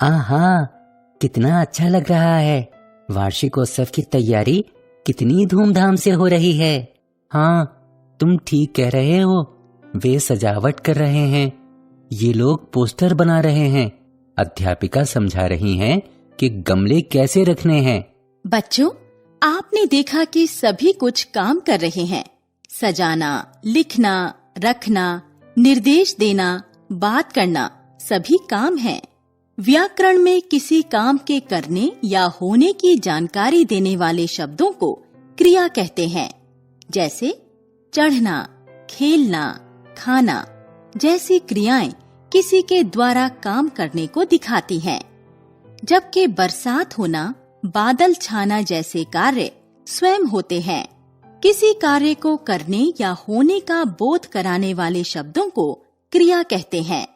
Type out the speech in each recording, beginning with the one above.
आहा, कितना अच्छा लग रहा है। वार्षिकोत्सव की तैयारी कितनी धूमधाम से हो रही है। हाँ, तुम ठीक कह रहे हो। वे सजावट कर रहे हैं, ये लोग पोस्टर बना रहे हैं, अध्यापिका समझा रही हैं कि गमले कैसे रखने हैं। बच्चों, आपने देखा कि सभी कुछ काम कर रहे हैं। सजाना, लिखना, रखना, निर्देश देना, बात करना, सभी काम हैं। व्याकरण में किसी काम के करने या होने की जानकारी देने वाले शब्दों को क्रिया कहते हैं। जैसे चढ़ना, खेलना, खाना जैसी क्रियाएं किसी के द्वारा काम करने को दिखाती हैं। जबकि बरसात होना, बादल छाना जैसे कार्य स्वयं होते हैं। किसी कार्य को करने या होने का बोध कराने वाले शब्दों को क्रिया कहते हैं।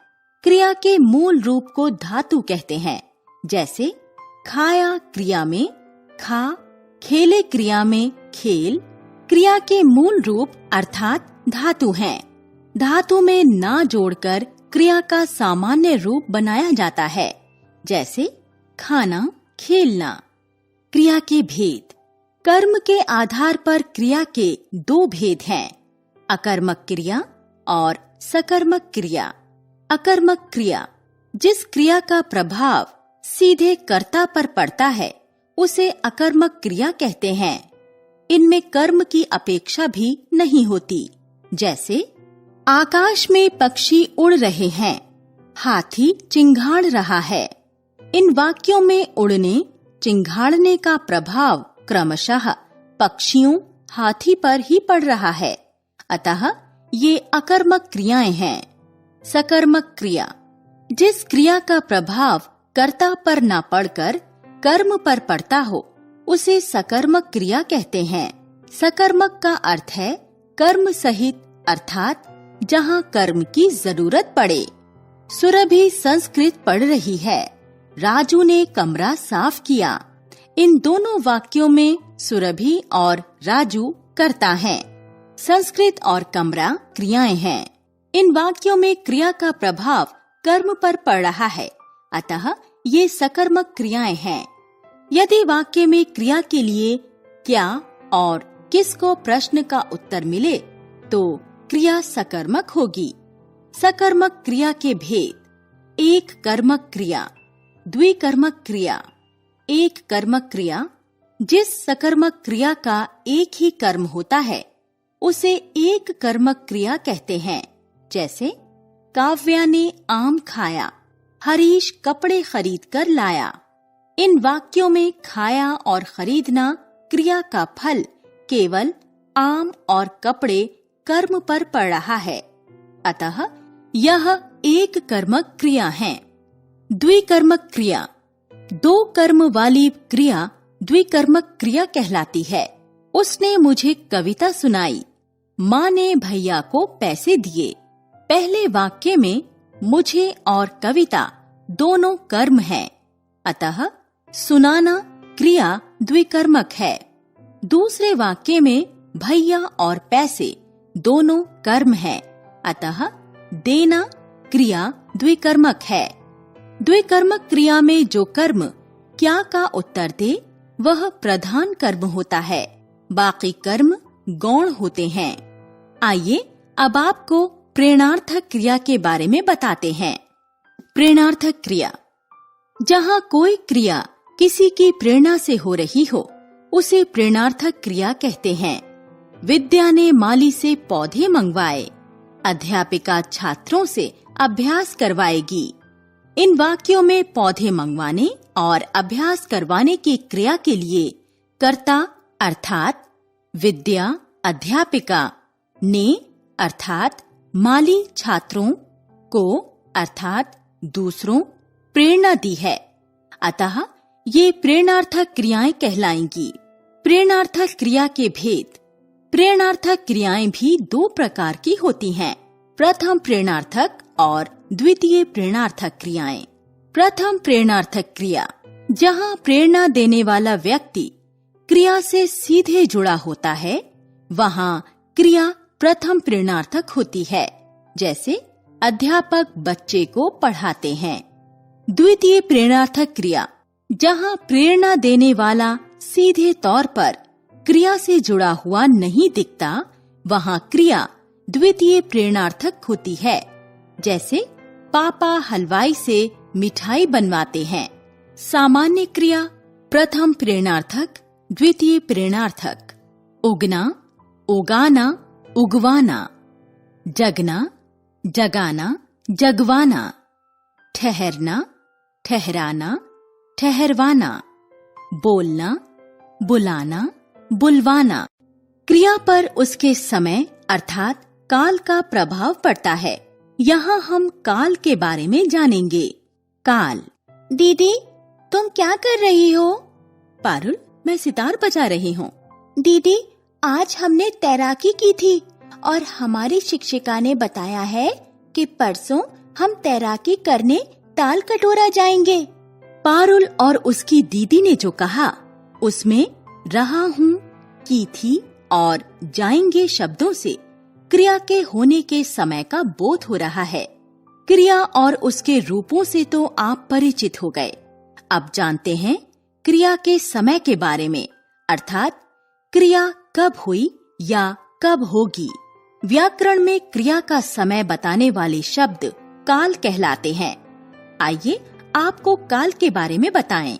क्रिया के मूल रूप को धातु कहते हैं। जैसे खाया क्रिया में खा, खेले क्रिया में खेल। क्रिया के मूल रूप अर्थात धातु हैं। धातु में ना जोड़कर क्रिया का सामान्य रूप बनाया जाता है। जैसे खाना, खेलना। क्रिया के भेद। कर्म के आधार पर क्रिया के दो भेद हैं, अकर्मक क्रिया और सकर्मक क्रिया। अकर्मक क्रिया जिस क्रिया का प्रभाव सीधे कर्ता पर पड़ता है उसे अकर्मक क्रिया कहते हैं। इनमें कर्म की अपेक्षा भी नहीं होती। जैसे आकाश में पक्षी उड़ रहे हैं, हाथी चिंघाड़ रहा है। इन वाक्यों में उड़ने, चिंघाड़ने का प्रभाव क्रमशः पक्षियों, हाथी पर ही पड़ रहा है। अतः ये अकर्मक क्रियाएं हैं। सकर्मक क्रिया जिस क्रिया का प्रभाव कर्ता पर न पड़कर कर्म पर पड़ता हो उसे सकर्मक क्रिया कहते हैं। सकर्मक का अर्थ है कर्म सहित, अर्थात जहाँ कर्म की जरूरत पड़े। सुरभि संस्कृत पढ़ रही है, राजू ने कमरा साफ किया। इन दोनों वाक्यों में सुरभि और राजू कर्ता हैं। संस्कृत और कमरा क्रियाएं हैं। इन वाक्यों में क्रिया का प्रभाव कर्म पर पड़ रहा है, अतः ये सकर्मक क्रियाएं हैं। यदि वाक्य में क्रिया के लिए क्या और किसको प्रश्न का उत्तर मिले तो क्रिया सकर्मक होगी। सकर्मक क्रिया के भेद। एक कर्मक क्रिया, द्विकर्मक क्रिया। एक कर्मक क्रिया जिस सकर्मक क्रिया का एक ही कर्म होता है उसे एक कर्मक क्रिया कहते हैं। जैसे काव्या ने आम खाया, हरीश कपड़े खरीद कर लाया। इन वाक्यों में खाया और खरीदना क्रिया का फल केवल आम और कपड़े कर्म पर पड़ रहा है, अतः यह एक कर्मक क्रिया है। द्विकर्मक क्रिया। दो कर्म वाली क्रिया द्विकर्मक क्रिया कहलाती है। उसने मुझे कविता सुनाई, माँ ने भैया को पैसे दिए। पहले वाक्य में मुझे और कविता दोनों कर्म हैं, अतः सुनाना क्रिया द्विकर्मक है। दूसरे वाक्य में भैया और पैसे दोनों कर्म हैं, अतः देना क्रिया द्विकर्मक है। द्विकर्मक क्रिया में जो कर्म क्या का उत्तर दे वह प्रधान कर्म होता है, बाकी कर्म गौण होते हैं। आइए अब आपको प्रेरणार्थक क्रिया के बारे में बताते हैं। प्रेरणार्थक क्रिया। जहाँ कोई क्रिया किसी की प्रेरणा से हो रही हो उसे प्रेरणार्थक क्रिया कहते हैं। विद्या ने माली से पौधे मंगवाए, अध्यापिका छात्रों से अभ्यास करवाएगी। इन वाक्यों में पौधे मंगवाने और अभ्यास करवाने की क्रिया के लिए कर्ता अर्थात विद्या, अध्यापिका ने अर्थात माली छात्रों को अर्थात दूसरों प्रेरणा दी है, अतः ये प्रेरणार्थक क्रियाएं कहलाएंगी। प्रेरणार्थक क्रिया के भेद। प्रेरणार्थक क्रियाएं भी दो प्रकार की होती हैं, प्रथम प्रेरणार्थक और द्वितीय प्रेरणार्थक क्रियाएं। प्रथम प्रेरणार्थक क्रिया जहाँ प्रेरणा देने वाला व्यक्ति क्रिया से सीधे जुड़ा होता है वहाँ क्रिया प्रथम प्रेरणार्थक होती है। जैसे अध्यापक बच्चे को पढ़ाते हैं। द्वितीय प्रेरणार्थक क्रिया, जहाँ प्रेरणा देने वाला सीधे तौर पर क्रिया से जुड़ा हुआ नहीं दिखता, वहाँ क्रिया द्वितीय प्रेरणार्थक होती है। जैसे पापा हलवाई से मिठाई बनवाते हैं। सामान्य क्रिया प्रथम प्रेरणार्थक, द्वितीय प्रेरणार्थक। उगना, उगाना, उगवाना। जगना, जगाना, जगवाना। ठहरना, ठहराना, ठहरवाना। बोलना, बुलाना, बुलवाना। क्रिया पर उसके समय अर्थात काल का प्रभाव पड़ता है। यहाँ हम काल के बारे में जानेंगे। काल। दीदी, तुम क्या कर रही हो? पारुल, मैं सितार बजा रही हूँ। दीदी, आज हमने तैराकी की थी और हमारी शिक्षिका ने बताया है कि परसों हम तैराकी करने ताल कटोरा जाएंगे। पारुल और उसकी दीदी ने जो कहा, उसमें रहा हूँ, की थी और जाएंगे शब्दों से क्रिया के होने के समय का बोध हो रहा है। क्रिया और उसके रूपों से तो आप परिचित हो गए। अब जानते हैं क्रिया के समय के बारे में, अर्थात क्रिया कब हुई या कब होगी। व्याकरण में क्रिया का समय बताने वाले शब्द काल कहलाते हैं। आइए आपको काल के बारे में बताएं।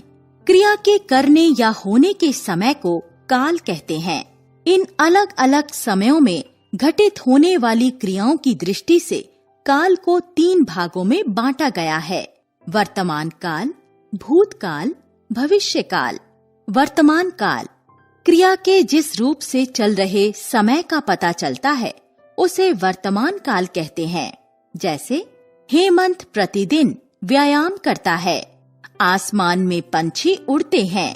क्रिया के करने या होने के समय को काल कहते हैं। इन अलग अलग समयों में घटित होने वाली क्रियाओं की दृष्टि से काल को 3 भागों में बांटा गया है: वर्तमान काल, भूतकाल, भविष्य काल। वर्तमान काल क्रिया के जिस रूप से चल रहे समय का पता चलता है, उसे वर्तमान काल कहते हैं। जैसे हेमंत प्रतिदिन व्यायाम करता है, आसमान में पंछी उड़ते हैं।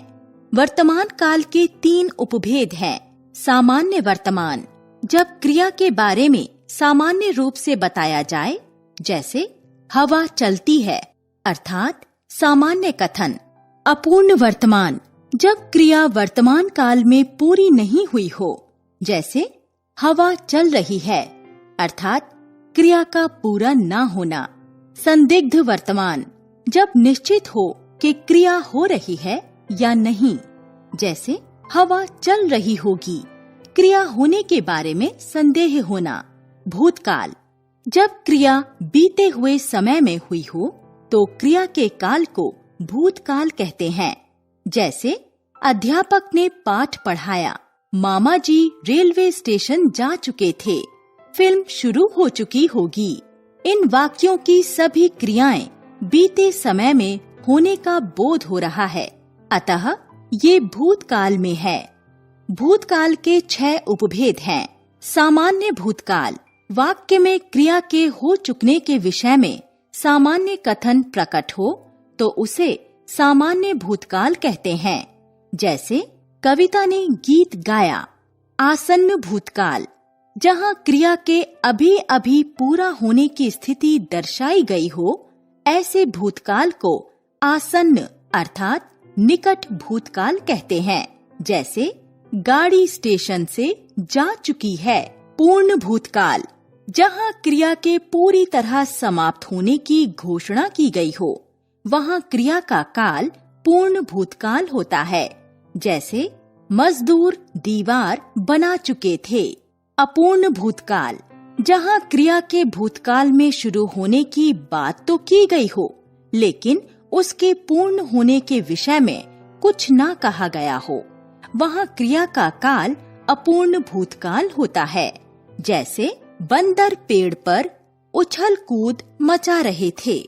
वर्तमान काल के 3 उपभेद हैं। सामान्य वर्तमान, जब क्रिया के बारे में सामान्य रूप से बताया जाए, जैसे हवा चलती है, अर्थात सामान्य कथन। अपूर्ण वर्तमान, जब क्रिया वर्तमान काल में पूरी नहीं हुई हो, जैसे हवा चल रही है, अर्थात क्रिया का पूरा ना होना। संदिग्ध वर्तमान, जब निश्चित हो कि क्रिया हो रही है या नहीं, जैसे हवा चल रही होगी, क्रिया होने के बारे में संदेह होना। भूतकाल, जब क्रिया बीते हुए समय में हुई हो तो क्रिया के काल को भूतकाल कहते हैं। जैसे अध्यापक ने पाठ पढ़ाया, मामा जी रेलवे स्टेशन जा चुके थे, फिल्म शुरू हो चुकी होगी। इन वाक्यों की सभी क्रियाएं बीते समय में होने का बोध हो रहा है, अतः ये भूतकाल में है। भूतकाल के 6 उपभेद हैं। सामान्य भूतकाल, वाक्य में क्रिया के हो चुकने के विषय में सामान्य कथन प्रकट हो तो उसे सामान्य भूतकाल कहते हैं। जैसे कविता ने गीत गाया। आसन्न भूतकाल, जहाँ क्रिया के अभी अभी पूरा होने की स्थिति दर्शाई गई हो, ऐसे भूतकाल को आसन्न अर्थात निकट भूतकाल कहते हैं। जैसे गाड़ी स्टेशन से जा चुकी है। पूर्ण भूतकाल, जहाँ क्रिया के पूरी तरह समाप्त होने की घोषणा की गई हो, वहाँ क्रिया का काल पूर्ण भूतकाल होता है। जैसे मजदूर दीवार बना चुके थे। अपूर्ण भूतकाल, जहाँ क्रिया के भूतकाल में शुरू होने की बात तो की गई हो, लेकिन उसके पूर्ण होने के विषय में कुछ न कहा गया हो, वहाँ क्रिया का काल अपूर्ण भूतकाल होता है। जैसे बंदर पेड़ पर उछल कूद मचा रहे थे।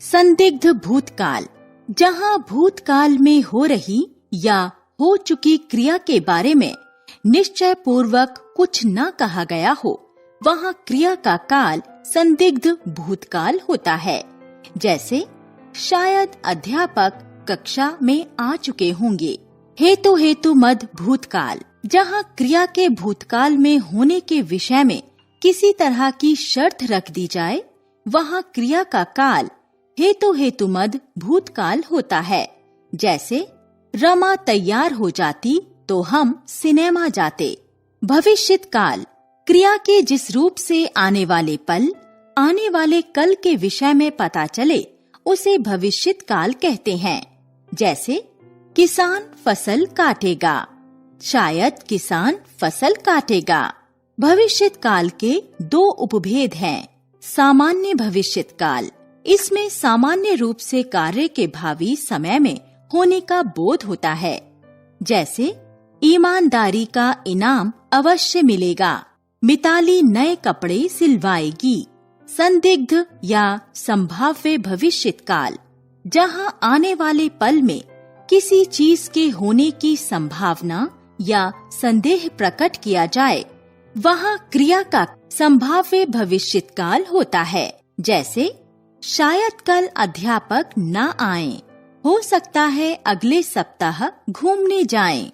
संदिग्ध भूतकाल, जहाँ भूतकाल में हो रही या हो चुकी क्रिया के बारे में निश्चय पूर्वक कुछ न कहा गया हो, वहाँ क्रिया का काल संदिग्ध भूतकाल होता है। जैसे शायद अध्यापक कक्षा में आ चुके होंगे। हेतु मद भूतकाल, जहाँ क्रिया के भूतकाल में होने के विषय में किसी तरह की शर्त रख दी जाए, वहाँ क्रिया का काल हेतु मद भूतकाल होता है। जैसे रमा तैयार हो जाती तो हम सिनेमा जाते। भविष्यत काल, क्रिया के जिस रूप से आने वाले पल, आने वाले कल के विषय में पता चले, उसे भविष्यत काल कहते हैं। जैसे किसान फसल काटेगा, शायद किसान फसल काटेगा। भविष्यत काल के 2 उपभेद हैं। सामान्य भविष्यत काल, इसमें सामान्य रूप से कार्य के भावी समय में होने का बोध होता है। जैसे ईमानदारी का इनाम अवश्य मिलेगा, मिताली नए कपड़े सिलवाएगी। संदिग्ध या संभाव्य भविष्यत काल, जहां आने वाले पल में किसी चीज के होने की संभावना या संदेह प्रकट किया जाए, वहां क्रिया का संभाव्य भविष्यत काल होता है। जैसे शायद कल अध्यापक न आएं, हो सकता है अगले सप्ताह घूमने जाएं।